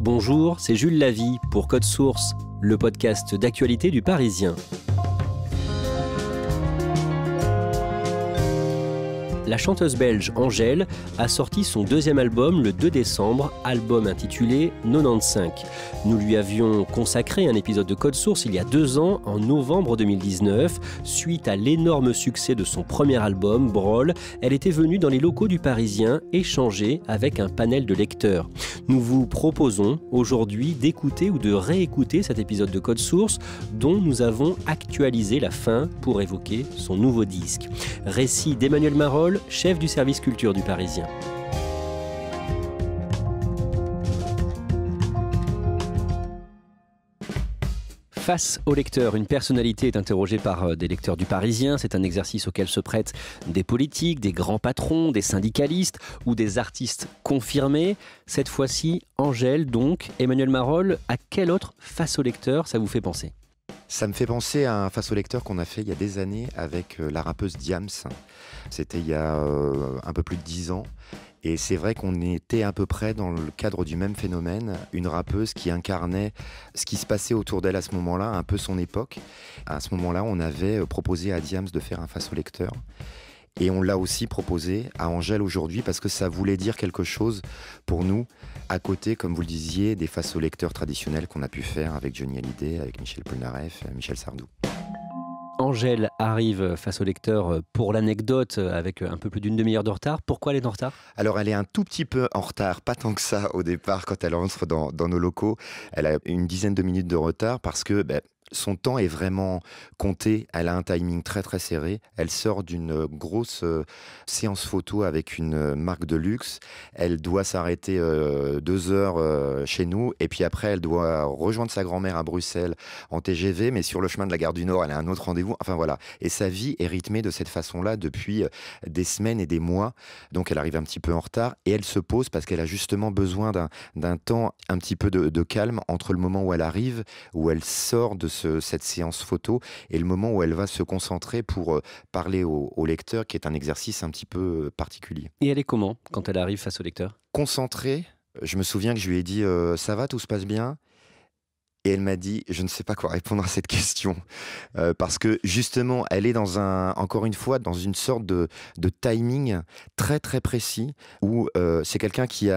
Bonjour, c'est Jules Lavie pour Code Source, le podcast d'actualité du Parisien. La chanteuse belge Angèle a sorti son deuxième album le 2 décembre, album intitulé 95. Nous lui avions consacré un épisode de Code Source il y a 2 ans, en novembre 2019. Suite à l'énorme succès de son premier album, Brol, elle était venue dans les locaux du Parisien échanger avec un panel de lecteurs. Nous vous proposons aujourd'hui d'écouter ou de réécouter cet épisode de Code Source dont nous avons actualisé la fin pour évoquer son nouveau disque. Récit d'Emmanuel Marolles, chef du service culture du Parisien. Face aux lecteurs, une personnalité est interrogée par des lecteurs du Parisien. C'est un exercice auquel se prêtent des politiques, des grands patrons, des syndicalistes ou des artistes confirmés. Cette fois-ci, Angèle, donc, Emmanuel Marolles, à quel autre face aux lecteurs ça vous fait penser ? Ça me fait penser à un face au lecteur qu'on a fait il y a des années avec la rappeuse Diams. C'était il y a un peu plus de 10 ans. Et c'est vrai qu'on était à peu près dans le cadre du même phénomène, une rappeuse qui incarnait ce qui se passait autour d'elle à ce moment-là, un peu son époque. À ce moment-là, on avait proposé à Diams de faire un face au lecteur. Et on l'a aussi proposé à Angèle aujourd'hui parce que ça voulait dire quelque chose pour nous, à côté, comme vous le disiez, des face au lecteurs traditionnels qu'on a pu faire avec Johnny Hallyday, avec Michel Polnareff, Michel Sardou. Angèle arrive face au lecteur pour l'anecdote avec un peu plus d'une demi-heure de retard. Pourquoi elle est en retard ? Alors elle est un tout petit peu en retard, pas tant que ça au départ quand elle entre dans nos locaux. Elle a une dizaine de minutes de retard parce que son temps est vraiment compté. Elle a un timing très très serré. Elle sort d'une grosse séance photo avec une marque de luxe. Elle doit s'arrêter 2 heures chez nous. Et puis après, elle doit rejoindre sa grand-mère à Bruxelles en TGV. Mais sur le chemin de la gare du Nord, elle a un autre rendez-vous. Enfin voilà. Et sa vie est rythmée de cette façon-là depuis des semaines et des mois. Donc elle arrive un petit peu en retard. Et elle se pose parce qu'elle a justement besoin d'un temps un petit peu de calme entre le moment où elle arrive, où elle sort de cette séance photo et le moment où elle va se concentrer pour parler au lecteur, qui est un exercice un petit peu particulier. Et elle est comment quand elle arrive face au lecteur ? Concentrée, je me souviens que je lui ai dit « ça va, tout se passe bien ?» Et elle m'a dit « je ne sais pas quoi répondre à cette question ». Parce que justement, elle est encore une fois, dans une sorte de timing très très précis où c'est quelqu'un qui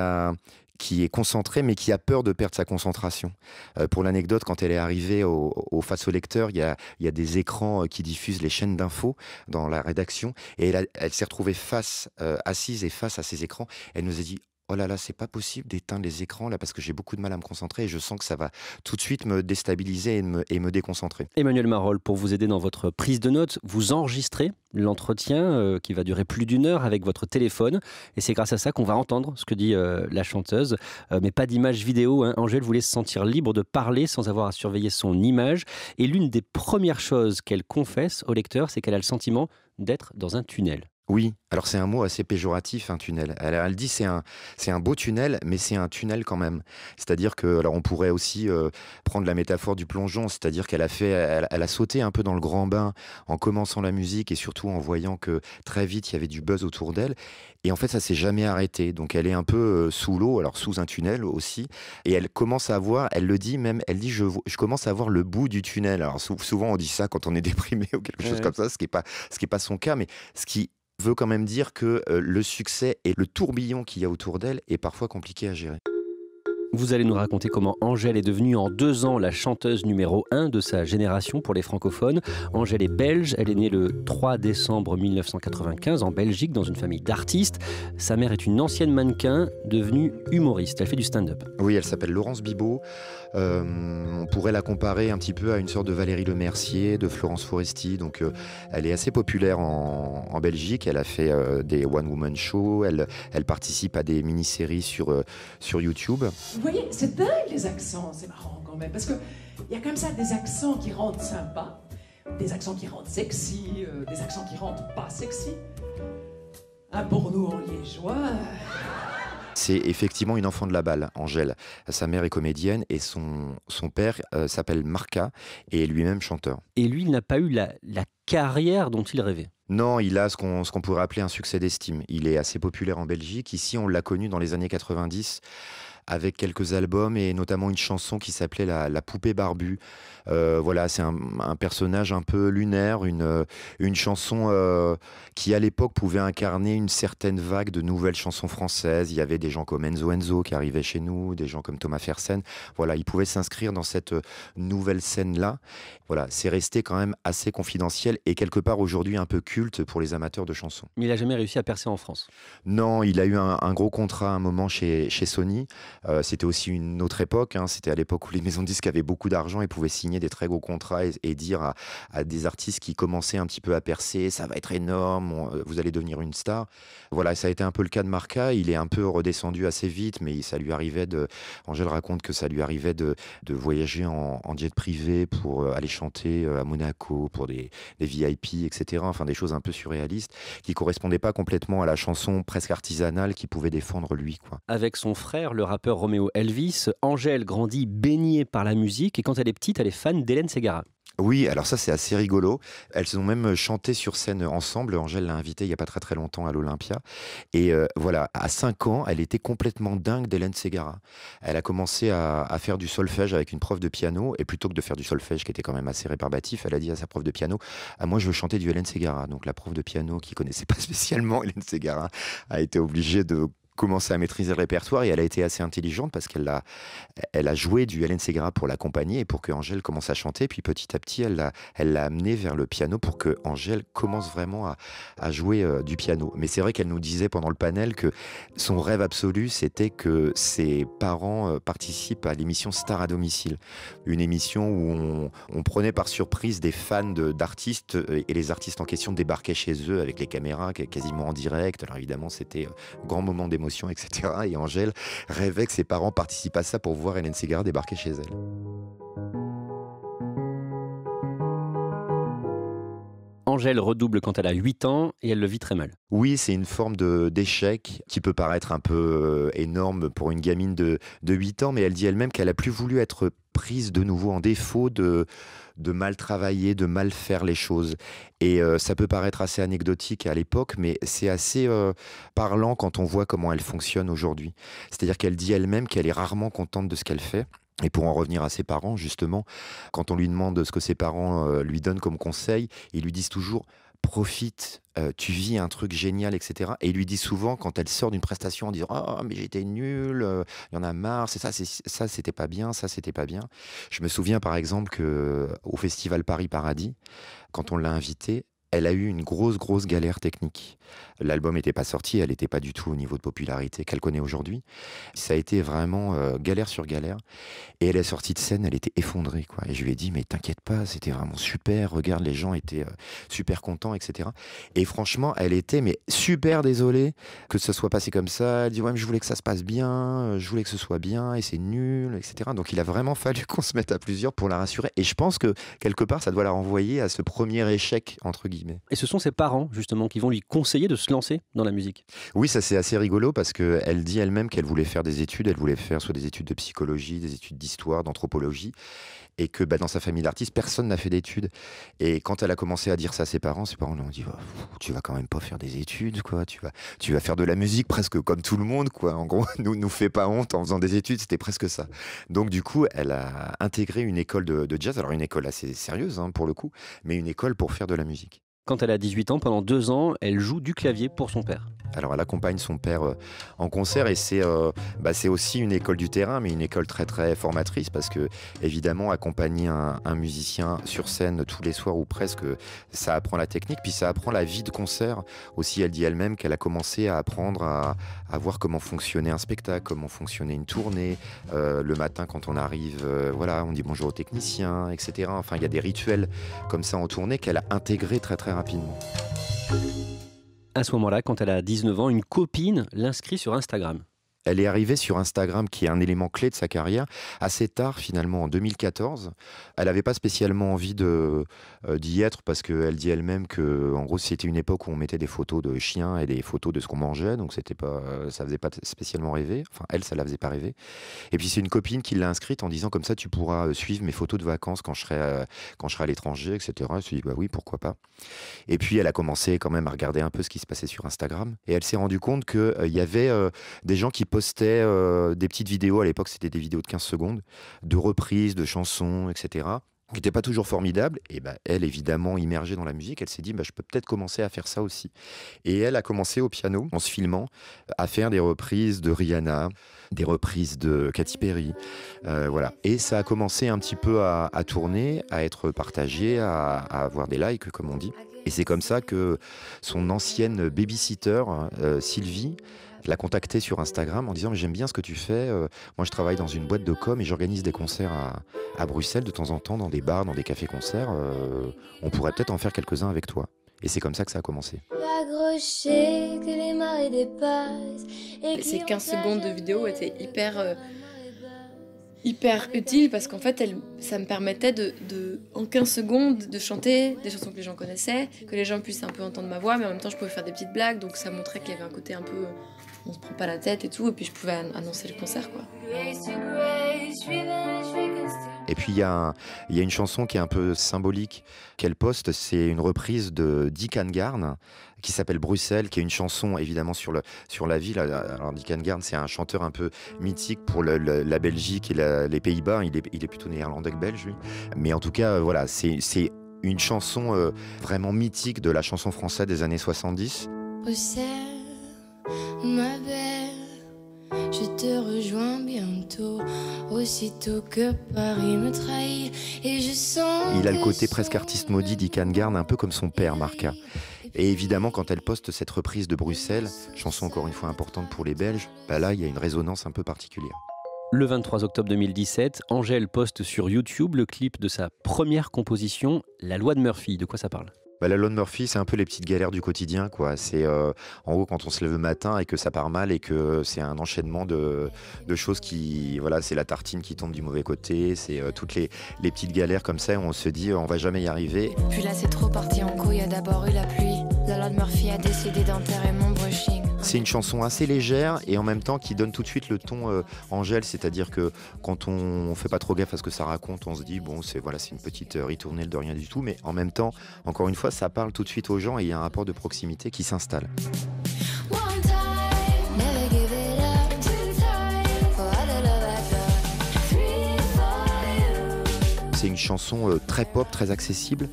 est concentré, mais qui a peur de perdre sa concentration. Pour l'anecdote, quand elle est arrivée au face au lecteur, il y a des écrans qui diffusent les chaînes d'infos dans la rédaction, et elle s'est retrouvée assise et face à ces écrans. Elle nous a dit « oh là là, c'est pas possible d'éteindre les écrans là parce que j'ai beaucoup de mal à me concentrer et je sens que ça va tout de suite me déstabiliser et me déconcentrer. » Emmanuel Marolles, pour vous aider dans votre prise de notes, vous enregistrez l'entretien qui va durer plus d'1 heure avec votre téléphone. Et c'est grâce à ça qu'on va entendre ce que dit la chanteuse. Mais pas d'image vidéo. Angèle voulait se sentir libre de parler sans avoir à surveiller son image. Et l'une des premières choses qu'elle confesse au lecteur, c'est qu'elle a le sentiment d'être dans un tunnel. Oui, alors c'est un mot assez péjoratif, un tunnel. Elle dit c'est un beau tunnel, mais c'est un tunnel quand même. C'est-à-dire que, alors on pourrait aussi prendre la métaphore du plongeon, c'est-à-dire qu'elle a sauté un peu dans le grand bain en commençant la musique et surtout en voyant que très vite il y avait du buzz autour d'elle. Et en fait, ça s'est jamais arrêté. Donc elle est un peu sous l'eau, alors sous un tunnel aussi. Et elle commence à voir, elle le dit même, elle dit je commence à voir le bout du tunnel. Alors souvent on dit ça quand on est déprimé ou quelque chose comme ça, ce qui est pas son cas, mais ce qui veut quand même dire que le succès et le tourbillon qu'il y a autour d'elle est parfois compliqué à gérer. Vous allez nous raconter comment Angèle est devenue en 2 ans la chanteuse numéro 1 de sa génération pour les francophones. Angèle est belge, elle est née le 3 décembre 1995 en Belgique dans une famille d'artistes. Sa mère est une ancienne mannequin devenue humoriste, elle fait du stand-up. Oui, elle s'appelle Laurence Bibot. On pourrait la comparer un petit peu à une sorte de Valérie Lemercier, de Florence Foresti. Donc elle est assez populaire en Belgique. Elle a fait des one-woman shows, elle participe à des mini-séries sur YouTube. Vous voyez, c'est dingue les accents, c'est marrant quand même, parce que il y a comme ça des accents qui rendent sympa, des accents qui rendent sexy, des accents qui rendent pas sexy. Pour nous en liégeois... C'est effectivement une enfant de la balle, Angèle. Sa mère est comédienne et son père s'appelle Marca et est lui-même chanteur. Et lui, il n'a pas eu la carrière dont il rêvait. Non, il a ce qu'on pourrait appeler un succès d'estime. Il est assez populaire en Belgique. Ici, on l'a connu dans les années 90 avec quelques albums et notamment une chanson qui s'appelait la Poupée Barbue. Voilà, c'est un personnage un peu lunaire, une chanson qui à l'époque pouvait incarner une certaine vague de nouvelles chansons françaises. Il y avait des gens comme Enzo qui arrivaient chez nous, des gens comme Thomas Fersen. Voilà, ils pouvaient s'inscrire dans cette nouvelle scène-là. Voilà, c'est resté quand même assez confidentiel et quelque part aujourd'hui un peu culte pour les amateurs de chansons. Mais il n'a jamais réussi à percer en France. Non, il a eu un gros contrat à un moment chez Sony. C'était aussi une autre époque, hein. C'était à l'époque où les maisons de disques avaient beaucoup d'argent et pouvaient signer des très gros contrats et dire à des artistes qui commençaient un petit peu à percer, ça va être énorme, vous allez devenir une star. Voilà, ça a été un peu le cas de Marca. Il est un peu redescendu assez vite, mais ça lui arrivait Angèle raconte que ça lui arrivait de voyager en jet privé pour aller chanter à Monaco pour des VIP, etc. Enfin, des choses un peu surréalistes qui correspondaient pas complètement à la chanson presque artisanale qu'il pouvait défendre lui, quoi. Avec son frère, le rappeur Roméo Elvis, Angèle grandit baignée par la musique et quand elle est petite, elle est fan d'Hélène Ségara. Oui, alors ça c'est assez rigolo. Elles ont même chanté sur scène ensemble. Angèle l'a invitée il n'y a pas très très longtemps à l'Olympia. Et voilà, à 5 ans, elle était complètement dingue d'Hélène Ségara. Elle a commencé à faire du solfège avec une prof de piano. Et plutôt que de faire du solfège qui était quand même assez rébarbatif, elle a dit à sa prof de piano, ah, moi je veux chanter du Hélène Ségara. Donc la prof de piano qui connaissait pas spécialement Hélène Ségara a été obligée de commencer à maîtriser le répertoire et elle a été assez intelligente parce qu'elle a joué du Hélène Ségara pour l'accompagner et pour que Angèle commence à chanter. Puis petit à petit, elle l'a amené vers le piano pour que Angèle commence vraiment à jouer du piano. Mais c'est vrai qu'elle nous disait pendant le panel que son rêve absolu, c'était que ses parents participent à l'émission Star à domicile. Une émission où on prenait par surprise des fans d'artistes et les artistes en question débarquaient chez eux avec les caméras quasiment en direct. Alors évidemment, c'était un grand moment d'émotion, etc. Et Angèle rêvait que ses parents participent à ça pour voir Hélène Ségara débarquer chez elle. Angèle redouble quand elle a 8 ans et elle le vit très mal. Oui, c'est une forme d'échec qui peut paraître un peu énorme pour une gamine de 8 ans, mais elle dit elle-même qu'elle a plus voulu être prise de nouveau en défaut de mal travailler, de mal faire les choses. Et ça peut paraître assez anecdotique à l'époque, mais c'est assez parlant quand on voit comment elle fonctionne aujourd'hui. C'est-à-dire qu'elle dit elle-même qu'elle est rarement contente de ce qu'elle fait. Et pour en revenir à ses parents, justement, quand on lui demande ce que ses parents lui donnent comme conseil, ils lui disent toujours « profite, tu vis un truc génial, etc. » Et ils lui disent souvent, quand elle sort d'une prestation en disant « oh, mais j'étais nulle, il y en a marre, ça, c'était pas bien, ça, c'était pas bien. » Je me souviens par exemple qu'au festival Paris Paradis, quand on l'a invitée, elle a eu une grosse galère technique. L'album n'était pas sorti, elle n'était pas du tout au niveau de popularité qu'elle connaît aujourd'hui. Ça a été vraiment galère sur galère. Et elle est sortie de scène, elle était effondrée, quoi. Et je lui ai dit, mais t'inquiète pas, c'était vraiment super, regarde, les gens étaient super contents, etc. Et franchement, elle était mais super désolée que ce soit passé comme ça. Elle dit, ouais, mais je voulais que ça se passe bien, je voulais que ce soit bien, et c'est nul, etc. Donc il a vraiment fallu qu'on se mette à plusieurs pour la rassurer. Et je pense que quelque part, ça doit la renvoyer à ce premier échec, entre guillemets. Et ce sont ses parents, justement, qui vont lui conseiller de se lancer dans la musique. Oui, ça c'est assez rigolo parce qu'elle dit elle-même qu'elle voulait faire des études. Elle voulait faire soit des études de psychologie, des études d'histoire, d'anthropologie. Et que dans sa famille d'artistes, personne n'a fait d'études. Et quand elle a commencé à dire ça à ses parents lui ont dit oh, tu vas quand même pas faire des études, quoi. Tu vas faire de la musique presque comme tout le monde, quoi. En gros, nous fais pas honte en faisant des études, c'était presque ça. Donc du coup, elle a intégré une école de jazz. Alors une école assez sérieuse, hein, pour le coup, mais une école pour faire de la musique. Quand elle a 18 ans, pendant 2 ans, elle joue du clavier pour son père. Alors elle accompagne son père en concert et c'est aussi une école du terrain, mais une école très très formatrice parce que évidemment accompagner un musicien sur scène tous les soirs ou presque, ça apprend la technique, puis ça apprend la vie de concert. Aussi elle dit elle-même qu'elle a commencé à apprendre à voir comment fonctionnait un spectacle, comment fonctionnait une tournée. Le matin quand on arrive, voilà, on dit bonjour aux techniciens, etc. Enfin il y a des rituels comme ça en tournée qu'elle a intégrés très très rapidement. À ce moment-là, quand elle a 19 ans, une copine l'inscrit sur Instagram. Elle est arrivée sur Instagram, qui est un élément clé de sa carrière, assez tard finalement, en 2014. Elle n'avait pas spécialement envie d'y être parce qu'elle dit elle-même que, en gros, c'était une époque où on mettait des photos de chiens et des photos de ce qu'on mangeait, donc ça faisait pas spécialement rêver. Enfin, elle, ça la faisait pas rêver. Et puis c'est une copine qui l'a inscrite en disant comme ça, tu pourras suivre mes photos de vacances quand je serai à l'étranger, etc. Elle s'est dit bah oui, pourquoi pas. Et puis elle a commencé quand même à regarder un peu ce qui se passait sur Instagram et elle s'est rendue compte qu'il y avait des gens qui postait des petites vidéos, à l'époque c'était des vidéos de 15 secondes, de reprises, de chansons, etc., qui n'étaient pas toujours formidables. Et elle, évidemment, immergée dans la musique, elle s'est dit, je peux peut-être commencer à faire ça aussi. Et elle a commencé au piano, en se filmant, à faire des reprises de Rihanna, des reprises de Katy Perry. Voilà. Et ça a commencé un petit peu à tourner, à être partagé, à avoir des likes, comme on dit. Et c'est comme ça que son ancienne babysitter, Sylvie, l'a contacté sur Instagram en disant « Mais j'aime bien ce que tu fais. Moi, je travaille dans une boîte de com et j'organise des concerts à Bruxelles de temps en temps, dans des bars, dans des cafés-concerts. On pourrait peut-être en faire quelques-uns avec toi. » Et c'est comme ça que ça a commencé. Ces 15 secondes de vidéo étaient hyper utile parce qu'en fait ça me permettait en 15 secondes de chanter des chansons que les gens connaissaient, que les gens puissent un peu entendre ma voix, mais en même temps je pouvais faire des petites blagues, donc ça montrait qu'il y avait un côté un peu on se prend pas la tête et tout, et puis je pouvais annoncer le concert, quoi. Et puis il y a une chanson qui est un peu symbolique qu'elle poste, c'est une reprise de Dick Angarn qui s'appelle Bruxelles, qui est une chanson évidemment sur la ville. Alors Dick Angarn, c'est un chanteur un peu mythique pour la Belgique et les Pays-Bas. Il est plutôt néerlandais que belge, lui. Mais en tout cas, voilà, c'est une chanson vraiment mythique de la chanson française des années 70. Bruxelles, ma belle, je te rejoins bientôt, aussitôt que Paris me trahit et je sens. Il a le côté presque artiste maudit Dick Angarn, un peu comme son père, Marca. Et évidemment, quand elle poste cette reprise de Bruxelles, chanson encore une fois importante pour les Belges, là, il y a une résonance un peu particulière. Le 23 octobre 2017, Angèle poste sur YouTube le clip de sa première composition, La Loi de Murphy. De quoi ça parle ? La loi de Murphy, c'est un peu les petites galères du quotidien, quoi. C'est en gros quand on se lève le matin et que ça part mal et que c'est un enchaînement de choses qui, voilà, c'est la tartine qui tombe du mauvais côté, c'est toutes les petites galères comme ça. On se dit on va jamais y arriver. Puis là c'est trop parti en couille, il y a d'abord eu la pluie. La loi de Murphy a décidé d'enterrer mon brushing. C'est une chanson assez légère et en même temps qui donne tout de suite le ton Angèle, c'est-à-dire que quand on fait pas trop gaffe à ce que ça raconte, on se dit bon c'est une petite ritournelle de rien du tout, mais en même temps, encore une fois, ça parle tout de suite aux gens et il y a un rapport de proximité qui s'installe. C'est une chanson très pop, très accessible.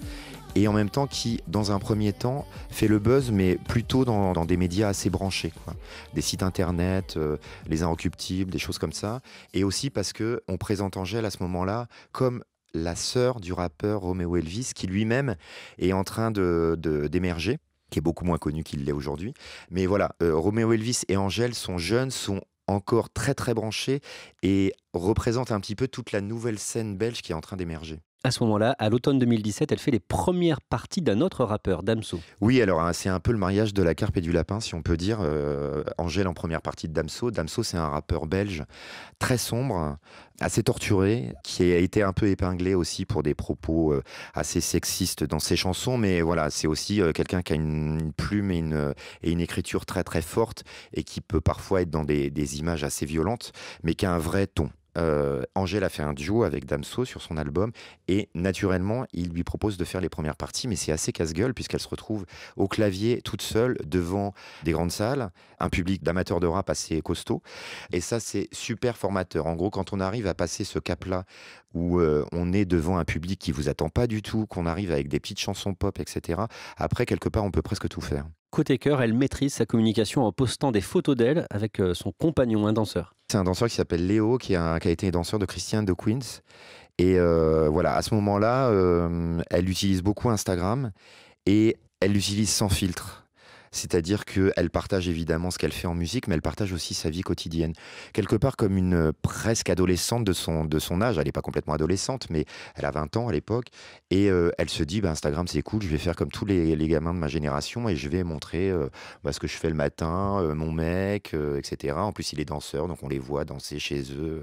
Et en même temps qui, dans un premier temps, fait le buzz, mais plutôt dans des médias assez branchés, quoi. Des sites internet, les Inrecuptibles, des choses comme ça. Et aussi parce qu'on présente Angèle à ce moment-là comme la sœur du rappeur Romeo Elvis, qui lui-même est en train d'émerger, qui est beaucoup moins connu qu'il l'est aujourd'hui. Mais voilà, Romeo Elvis et Angèle sont jeunes, sont encore très très branchés et représentent un petit peu toute la nouvelle scène belge qui est en train d'émerger. À ce moment-là, à l'automne 2017, elle fait les premières parties d'un autre rappeur, Damso. Oui, alors c'est un peu le mariage de la carpe et du lapin, si on peut dire. Angèle en première partie de Damso. Damso, c'est un rappeur belge très sombre, assez torturé, qui a été un peu épinglé aussi pour des propos assez sexistes dans ses chansons. Mais voilà, c'est aussi quelqu'un qui a une plume et une écriture très très forte et qui peut parfois être dans des images assez violentes, mais qui a un vrai ton. Angèle a fait un duo avec Damso sur son album et naturellement il lui propose de faire les premières parties, mais c'est assez casse-gueule puisqu'elle se retrouve au clavier toute seule devant des grandes salles, un public d'amateurs de rap assez costaud, et ça c'est super formateur. En gros, quand on arrive à passer ce cap-là où on est devant un public qui vous attend pas du tout, qu'on arrive avec des petites chansons pop, etc., après quelque part on peut presque tout faire. Côté cœur, elle maîtrise sa communication en postant des photos d'elle avec son compagnon, un danseur. C'est un danseur qui s'appelle Léo, qui a été danseur de Christian de Queens. Et voilà, à ce moment-là, elle utilise beaucoup Instagram et elle l'utilise sans filtre. C'est-à-dire qu'elle partage évidemment ce qu'elle fait en musique, mais elle partage aussi sa vie quotidienne. Quelque part comme une presque adolescente de son âge. Elle n'est pas complètement adolescente, mais elle a 20 ans à l'époque. Et elle se dit, Instagram c'est cool, je vais faire comme tous les gamins de ma génération et je vais montrer ce que je fais le matin, mon mec, etc. En plus il est danseur, donc on les voit danser chez eux,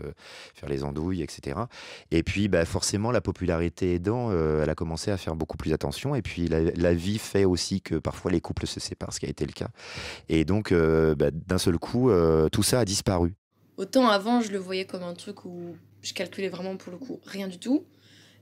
faire les andouilles, etc. Et puis forcément la popularité aidant, elle a commencé à faire beaucoup plus attention. Et puis la vie fait aussi que parfois les couples se séparent, ce qui a été le cas. Et donc, d'un seul coup, tout ça a disparu. Autant avant, je le voyais comme un truc où je calculais vraiment pour le coup rien du tout.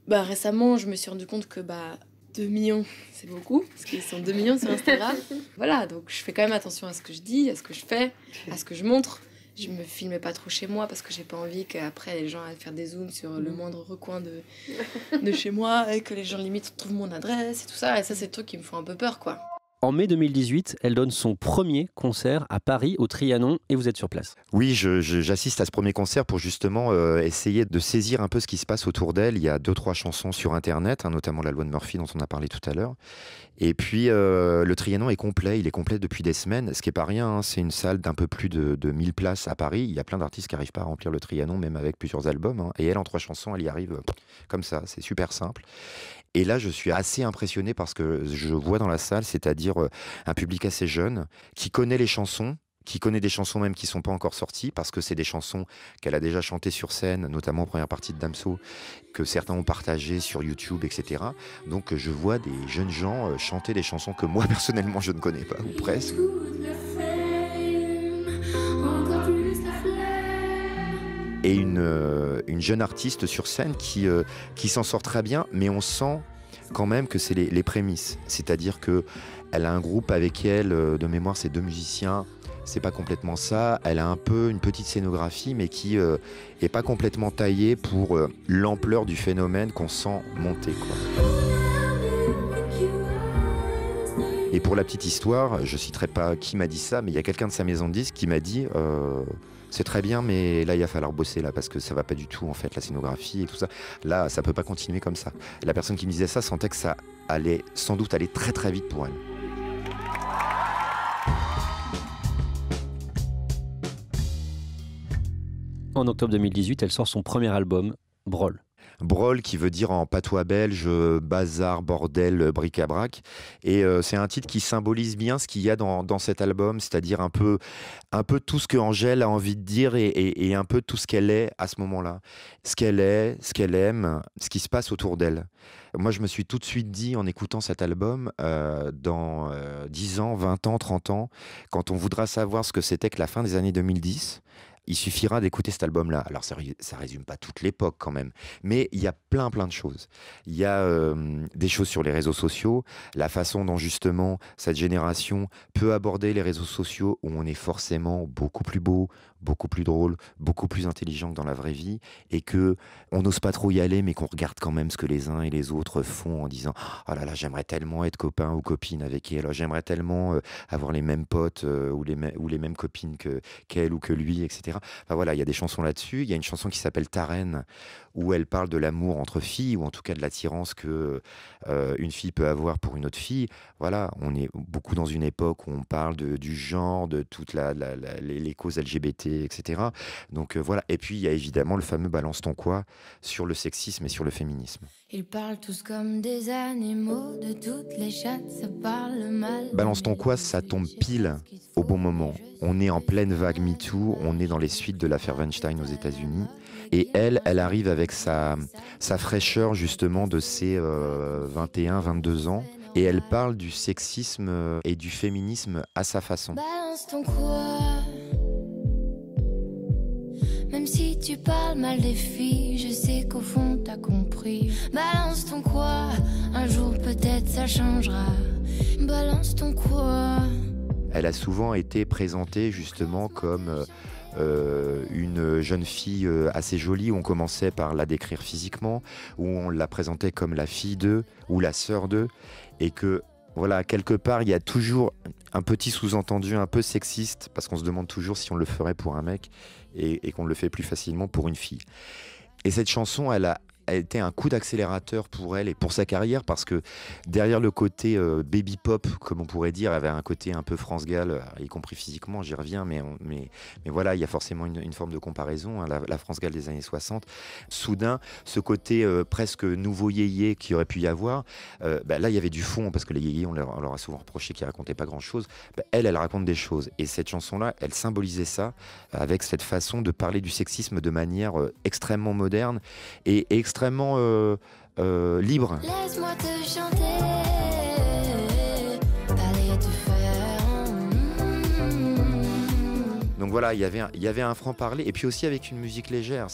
Récemment, je me suis rendu compte que 2 millions, c'est beaucoup, parce qu'ils sont 2 millions sur Instagram. Voilà, donc je fais quand même attention à ce que je dis, à ce que je fais, à ce que je montre. je me filmais pas trop chez moi parce que j'ai pas envie qu'après les gens aillent faire des zooms sur le moindre recoin de chez moi et que les gens limite trouvent mon adresse et tout ça. Et ça, c'est des trucs qui me font un peu peur, quoi. En mai 2018, elle donne son premier concert à Paris, au Trianon, et vous êtes sur place. Oui, j'assiste à ce premier concert pour justement essayer de saisir un peu ce qui se passe autour d'elle. Il y a 2-3 chansons sur Internet, notamment la loi de Murphy dont on a parlé tout à l'heure. Et puis le Trianon est complet, il est complet depuis des semaines, ce qui n'est pas rien, c'est une salle d'un peu plus de 1000 places à Paris. Il y a plein d'artistes qui n'arrivent pas à remplir le Trianon, même avec plusieurs albums. Et elle, en 3 chansons, elle y arrive comme ça, c'est super simple. Et là, je suis assez impressionné parce que je vois dans la salle, c'est-à-dire un public assez jeune, qui connaît les chansons, qui connaît des chansons même qui ne sont pas encore sorties, parce que c'est des chansons qu'elle a déjà chantées sur scène, notamment en première partie de Damso, que certains ont partagées sur YouTube, etc. Donc je vois des jeunes gens chanter des chansons que moi, personnellement, je ne connais pas, ou presque. Et une jeune artiste sur scène qui s'en sort très bien, mais on sent quand même que c'est les prémices. C'est-à-dire qu'elle a un groupe avec elle, de mémoire, c'est 2 musiciens. C'est pas complètement ça. Elle a un peu une petite scénographie, mais qui est pas complètement taillée pour l'ampleur du phénomène qu'on sent monter, quoi. Et pour la petite histoire, je citerai pas qui m'a dit ça, mais il y a quelqu'un de sa maison de disques qui m'a dit c'est très bien, mais là il va falloir bosser là parce que ça va pas du tout en fait, la scénographie et tout ça. Là, ça peut pas continuer comme ça. La personne qui me disait ça sentait que ça allait sans doute aller très très vite pour elle. En octobre 2018, elle sort son premier album, Brol. Brol, qui veut dire en patois belge bazar, bordel, bric-à-brac. Et c'est un titre qui symbolise bien ce qu'il y a dans cet album, c'est-à-dire un peu tout ce que Angèle a envie de dire et un peu tout ce qu'elle est à ce moment-là. Ce qu'elle est, ce qu'elle aime, ce qui se passe autour d'elle. Moi, je me suis tout de suite dit, en écoutant cet album, dans 10 ans, 20 ans, 30 ans, quand on voudra savoir ce que c'était que la fin des années 2010, il suffira d'écouter cet album-là. Alors, ça résume pas toute l'époque quand même, mais il y a plein de choses. Il y a des choses sur les réseaux sociaux, la façon dont justement cette génération peut aborder les réseaux sociaux où on est forcément beaucoup plus beau, beaucoup plus drôle, beaucoup plus intelligent que dans la vraie vie, et que on n'ose pas trop y aller, mais qu'on regarde quand même ce que les uns et les autres font en disant « Oh là là, j'aimerais tellement être copain ou copine avec elle, j'aimerais tellement avoir les mêmes potes ou les mêmes copines qu'elle ou que lui, etc. » Enfin voilà, il y a des chansons là-dessus. Il y a une chanson qui s'appelle Ta Reine, où elle parle de l'amour entre filles, ou en tout cas de l'attirance que une fille peut avoir pour une autre fille. Voilà, on est beaucoup dans une époque où on parle du genre, de toutes les causes LGBT, etc. Donc voilà. Et puis il y a évidemment le fameux Balance ton quoi sur le sexisme et sur le féminisme. Ils parlent tous comme des animaux, de toutes les chattes, ça parle mal. Balance ton quoi, ça tombe pile au bon moment. On est en pleine vague MeToo, on est dans les suites de l'affaire Weinstein aux États-Unis. Et elle arrive avec sa fraîcheur justement de ses 21, 22 ans. Et elle parle du sexisme et du féminisme à sa façon. Balance ton quoi. Même si tu parles mal des filles, je sais qu'au fond t'as compris. Balance ton quoi, un jour peut-être ça changera. Balance ton quoi. Elle a souvent été présentée justement comme une jeune fille assez jolie, où on commençait par la décrire physiquement, où on la présentait comme la fille d'eux ou la sœur d'eux, et que voilà, quelque part, il y a toujours un petit sous-entendu un peu sexiste, parce qu'on se demande toujours si on le ferait pour un mec et qu'on le fait plus facilement pour une fille. Et cette chanson, elle a été un coup d'accélérateur pour elle et pour sa carrière, parce que derrière le côté baby pop, comme on pourrait dire, elle avait un côté un peu France Gall, y compris physiquement, j'y reviens, mais voilà, il y a forcément une forme de comparaison, hein, la France Gall des années 60. Soudain, ce côté presque nouveau yéyé qu'il aurait pu y avoir, là il y avait du fond, parce que les yéyés, on leur a souvent reproché qu'ils racontaient pas grand chose. Elle raconte des choses, et cette chanson-là, elle symbolisait ça, avec cette façon de parler du sexisme de manière extrêmement moderne et extrêmement libre. Laisse-moi te chanter, parler de faire. Donc voilà, il y avait un franc-parler, et puis aussi avec une musique légère.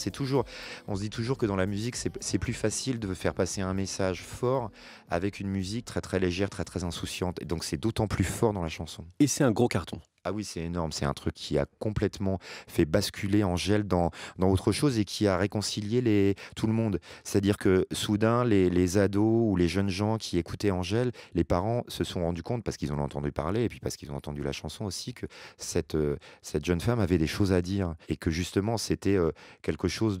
On se dit toujours que dans la musique, c'est plus facile de faire passer un message fort avec une musique très très légère, très très insouciante. Et donc c'est d'autant plus fort dans la chanson. Et c'est un gros carton. Ah oui, c'est énorme. C'est un truc qui a complètement fait basculer Angèle dans autre chose et qui a réconcilié tout le monde. C'est-à-dire que soudain, les ados ou les jeunes gens qui écoutaient Angèle, les parents se sont rendus compte, parce qu'ils en ont entendu parler et puis parce qu'ils ont entendu la chanson aussi, que cette jeune femme avait des choses à dire et que justement, c'était quelque chose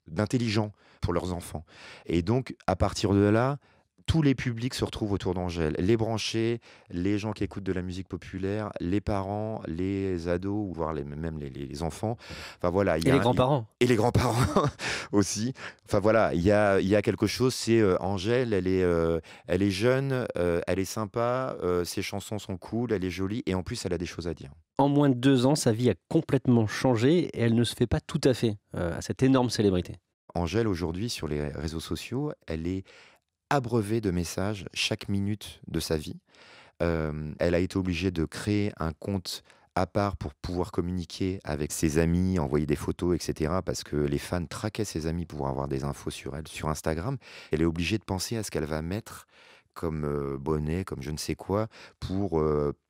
d'intelligent pour leurs enfants. Et donc, à partir de là, tous les publics se retrouvent autour d'Angèle. Les branchés, les gens qui écoutent de la musique populaire, les parents, les ados, voire même les enfants. Enfin, voilà, et les grands-parents. Et les grands-parents aussi. Enfin voilà, il y a quelque chose, c'est Angèle, elle est jeune, elle est sympa, ses chansons sont cool, elle est jolie et en plus elle a des choses à dire. En moins de 2 ans, sa vie a complètement changé et elle ne se fait pas tout à fait à cette énorme célébrité. Angèle, aujourd'hui, sur les réseaux sociaux, elle est abreuvée de messages chaque minute de sa vie. Elle a été obligée de créer un compte à part pour pouvoir communiquer avec ses amis, envoyer des photos, etc. Parce que les fans traquaient ses amis pour avoir des infos sur elle sur Instagram. Elle est obligée de penser à ce qu'elle va mettre comme bonnet, comme je ne sais quoi, pour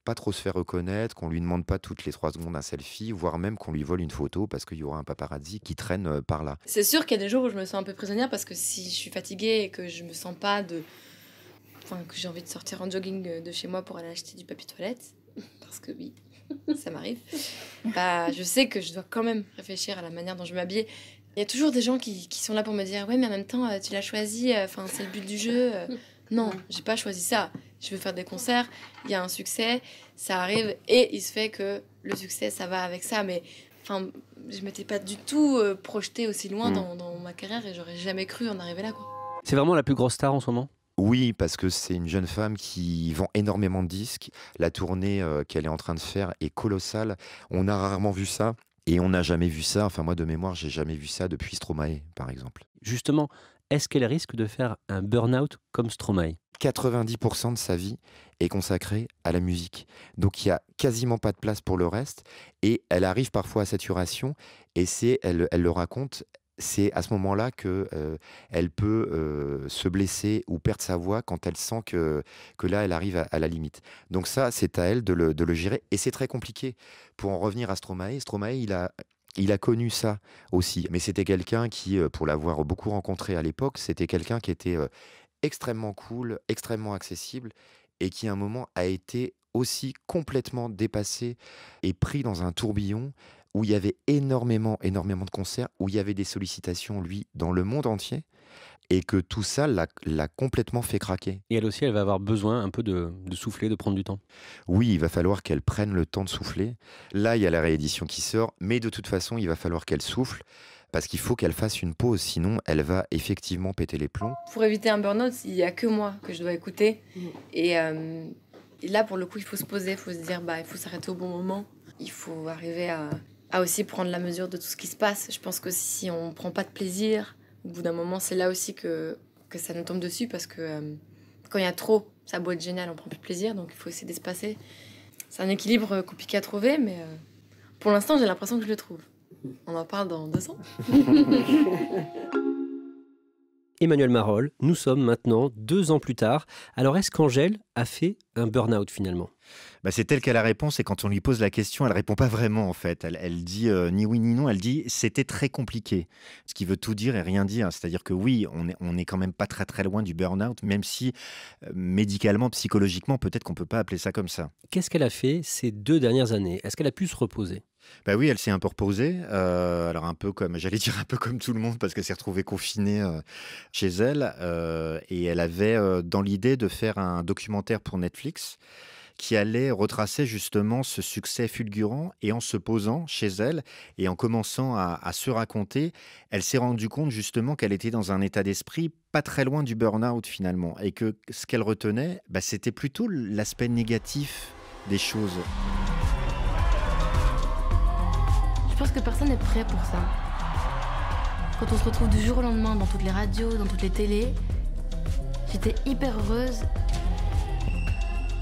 pas trop se faire reconnaître, qu'on lui demande pas toutes les 3 secondes un selfie, voire même qu'on lui vole une photo parce qu'il y aura un paparazzi qui traîne par là. C'est sûr qu'il y a des jours où je me sens un peu prisonnière parce que si je suis fatiguée et que je me sens pas que j'ai envie de sortir en jogging de chez moi pour aller acheter du papier toilette, parce que oui, ça m'arrive, je sais que je dois quand même réfléchir à la manière dont je m'habille. Il y a toujours des gens qui sont là pour me dire « Ouais, mais en même temps, tu l'as choisi, c'est le but du jeu. » Non, j'ai pas choisi ça. Je veux faire des concerts, il y a un succès, ça arrive, et il se fait que le succès, ça va avec ça. Mais je m'étais pas du tout projetée aussi loin dans ma carrière et j'aurais jamais cru en arriver là, quoi. C'est vraiment la plus grosse star en ce moment ? Oui, parce que c'est une jeune femme qui vend énormément de disques. La tournée qu'elle est en train de faire est colossale. On a rarement vu ça. Et on n'a jamais vu ça, moi de mémoire, j'ai jamais vu ça depuis Stromae, par exemple. Justement, est-ce qu'elle risque de faire un burn-out comme Stromae ? 90% de sa vie est consacrée à la musique. Donc il n'y a quasiment pas de place pour le reste. Et elle arrive parfois à saturation. Et elle le raconte, c'est à ce moment-là qu'elle peut se blesser ou perdre sa voix quand elle sent que là, elle arrive à la limite. Donc ça, c'est à elle de le gérer. Et c'est très compliqué. Pour en revenir à Stromae, il a connu ça aussi. Mais c'était quelqu'un qui, pour l'avoir beaucoup rencontré à l'époque, c'était quelqu'un qui était extrêmement cool, extrêmement accessible et qui, à un moment, a été aussi complètement dépassé et pris dans un tourbillon où il y avait énormément de concerts, où il y avait des sollicitations, lui, dans le monde entier, et que tout ça l'a complètement fait craquer. Et elle aussi, elle va avoir besoin un peu de souffler, de prendre du temps. Oui, il va falloir qu'elle prenne le temps de souffler. Là, il y a la réédition qui sort, mais de toute façon, il va falloir qu'elle souffle, parce qu'il faut qu'elle fasse une pause, sinon elle va effectivement péter les plombs. Pour éviter un burn-out, il n'y a que moi que je dois écouter. Et là, pour le coup, il faut se poser, il faut se dire, il faut s'arrêter au bon moment. Il faut arriver à aussi prendre la mesure de tout ce qui se passe. Je pense que si on ne prend pas de plaisir, au bout d'un moment, c'est là aussi que ça nous tombe dessus, parce que quand il y a trop, ça a beau être génial, on ne prend plus de plaisir, donc il faut essayer d'espacer. C'est un équilibre compliqué à trouver, mais pour l'instant, j'ai l'impression que je le trouve. On en parle dans 2 ans. Emmanuel Marolles, nous sommes maintenant 2 ans plus tard. Alors est-ce qu'Angèle a fait un burn-out finalement ? C'est telle qu'elle a la réponse, et quand on lui pose la question, elle répond pas vraiment en fait. Elle dit ni oui ni non, elle dit c'était très compliqué. Ce qui veut tout dire et rien dire. C'est-à-dire que oui, on est quand même pas très très loin du burn-out, même si médicalement, psychologiquement, peut-être qu'on peut pas appeler ça comme ça. Qu'est-ce qu'elle a fait ces 2 dernières années ? Est-ce qu'elle a pu se reposer ? Oui, elle s'est un peu reposée. Alors un peu comme tout le monde, parce qu'elle s'est retrouvée confinée chez elle. Et elle avait dans l'idée de faire un documentaire pour Netflix qui allait retracer justement ce succès fulgurant, et en se posant chez elle et en commençant à se raconter, elle s'est rendue compte justement qu'elle était dans un état d'esprit pas très loin du burn-out finalement, et que ce qu'elle retenait, c'était plutôt l'aspect négatif des choses. Je pense que personne n'est prêt pour ça. Quand on se retrouve du jour au lendemain dans toutes les radios, dans toutes les télés, j'étais hyper heureuse.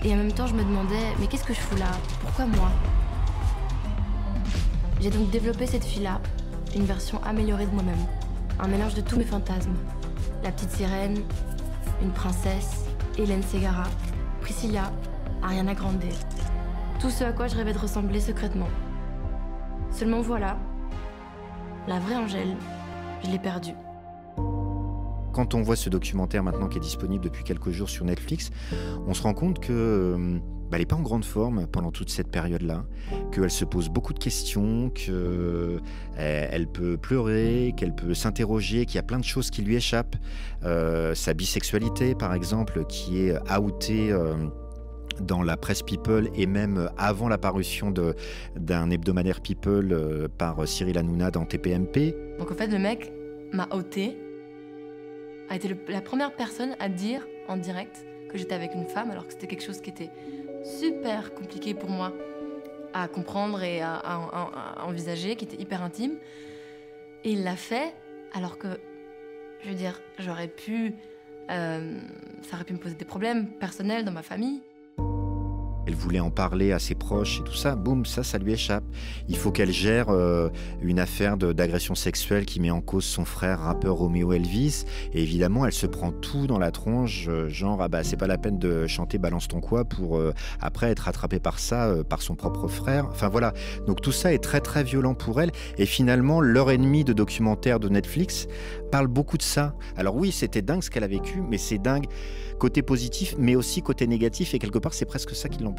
Et en même temps, je me demandais, mais qu'est-ce que je fous là ? Pourquoi moi ? J'ai donc développé cette fille-là, une version améliorée de moi-même. Un mélange de tous mes fantasmes. La petite sirène, une princesse, Hélène Ségara, Priscilla, Ariana Grande. Tout ce à quoi je rêvais de ressembler secrètement. Seulement voilà, la vraie Angèle, je l'ai perdue. Quand on voit ce documentaire maintenant qui est disponible depuis quelques jours sur Netflix, on se rend compte que elle n'est pas en grande forme pendant toute cette période-là, qu'elle se pose beaucoup de questions, qu'elle peut pleurer, qu'elle peut s'interroger, qu'il y a plein de choses qui lui échappent. Sa bisexualité, par exemple, qui est outée dans la presse People et même avant la parution d'un hebdomadaire People par Cyril Hanouna dans TPMP. Donc en fait, le mec m'a outé, a été la première personne à dire en direct que j'étais avec une femme, alors que c'était quelque chose qui était super compliqué pour moi à comprendre et à envisager, qui était hyper intime. Et il l'a fait, alors que, je veux dire, ça aurait pu me poser des problèmes personnels dans ma famille. Elle voulait en parler à ses proches et tout ça, boum, ça lui échappe. Il faut qu'elle gère une affaire d'agression sexuelle qui met en cause son frère rappeur Romeo Elvis. Et évidemment, elle se prend tout dans la tronche, genre, c'est pas la peine de chanter Balance ton quoi pour après être rattrapée par ça, par son propre frère. Enfin voilà, donc tout ça est très très violent pour elle. Et finalement, l'heure et demie de documentaire de Netflix parle beaucoup de ça. Alors oui, c'était dingue ce qu'elle a vécu, mais c'est dingue côté positif, mais aussi côté négatif. Et quelque part, c'est presque ça qui l'emporte.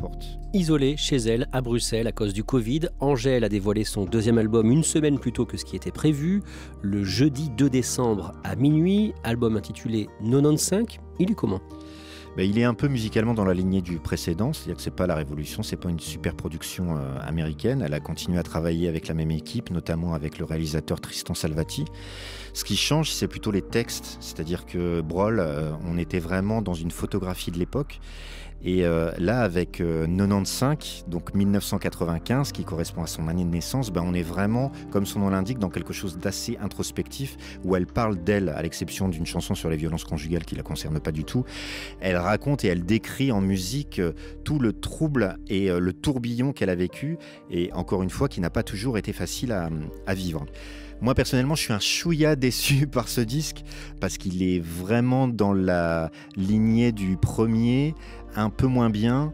Isolée chez elle, à Bruxelles, à cause du Covid, Angèle a dévoilé son deuxième album une semaine plus tôt que ce qui était prévu, le jeudi 2 décembre à minuit, album intitulé 95. Il est comment ? Il est un peu musicalement dans la lignée du précédent, c'est-à-dire que c'est pas la révolution, c'est pas une super production américaine. Elle a continué à travailler avec la même équipe, notamment avec le réalisateur Tristan Salvati. Ce qui change, c'est plutôt les textes, c'est-à-dire que Brol, on était vraiment dans une photographie de l'époque. Et là, avec 95, donc 1995, qui correspond à son année de naissance, on est vraiment, comme son nom l'indique, dans quelque chose d'assez introspectif, où elle parle d'elle, à l'exception d'une chanson sur les violences conjugales qui ne la concerne pas du tout. Elle raconte et elle décrit en musique tout le trouble et le tourbillon qu'elle a vécu, et encore une fois, qui n'a pas toujours été facile à vivre. Moi, personnellement, je suis un chouïa déçu par ce disque parce qu'il est vraiment dans la lignée du premier, un peu moins bien,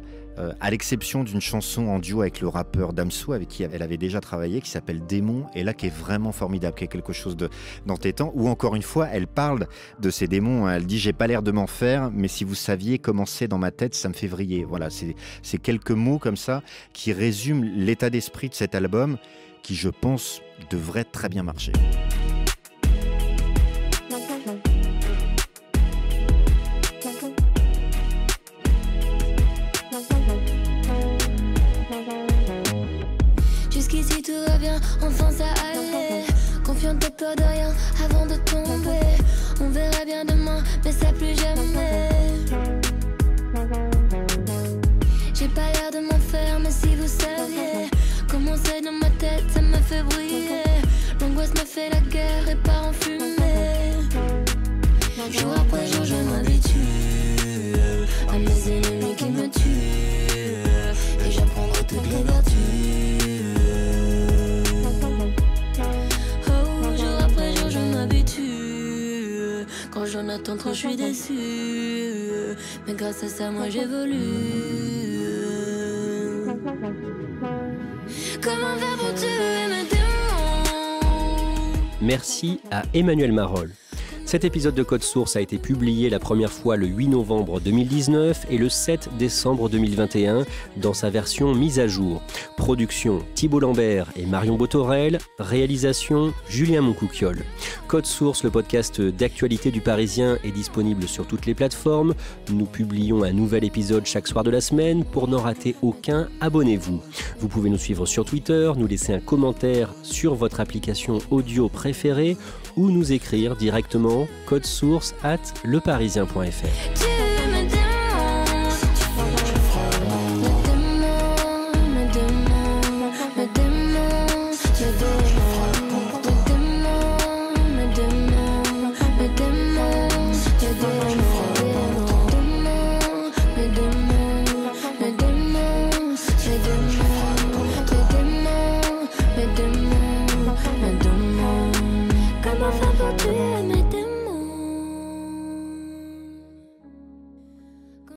à l'exception d'une chanson en duo avec le rappeur Damso, avec qui elle avait déjà travaillé, qui s'appelle Démon, et là qui est vraiment formidable, qui est quelque chose d'entêtant, où encore une fois, elle parle de ces démons, elle dit « j'ai pas l'air de m'en faire, mais si vous saviez comment c'est dans ma tête, ça me fait vriller ». Voilà, c'est quelques mots comme ça qui résument l'état d'esprit de cet album, qui, je pense, devrait très bien marcher. Jusqu'ici tout va bien, enfin ça allait. Confiante, t'as peur de rien avant de tomber. On verra bien demain, mais ça plus jamais. J'ai pas l'air de m'en faire, mais si vous saviez comment c'est dans ma tête, ça me fait briller. L'angoisse me fait la guerre et part en fumée. Jour après jour je m'habitue à mes ennemis qui me tuent. Et j'apprendrai toutes les vertus. Oh, jour après jour je m'habitue. Quand j'en attends trop je suis déçue. Mais grâce à ça moi j'évolue. Comment faire pour tuer mes démons? Merci à Emmanuel Marolles. Cet épisode de Code Source a été publié la première fois le 8 novembre 2019 et le 7 décembre 2021 dans sa version mise à jour. Production Thibault Lambert et Marion Botorel, réalisation Julien Moncouquiol. Code Source, le podcast d'actualité du Parisien, est disponible sur toutes les plateformes. Nous publions un nouvel épisode chaque soir de la semaine. Pour n'en rater aucun, abonnez-vous. Vous pouvez nous suivre sur Twitter, nous laisser un commentaire sur votre application audio préférée ou nous écrire directement codesource@leparisien.fr.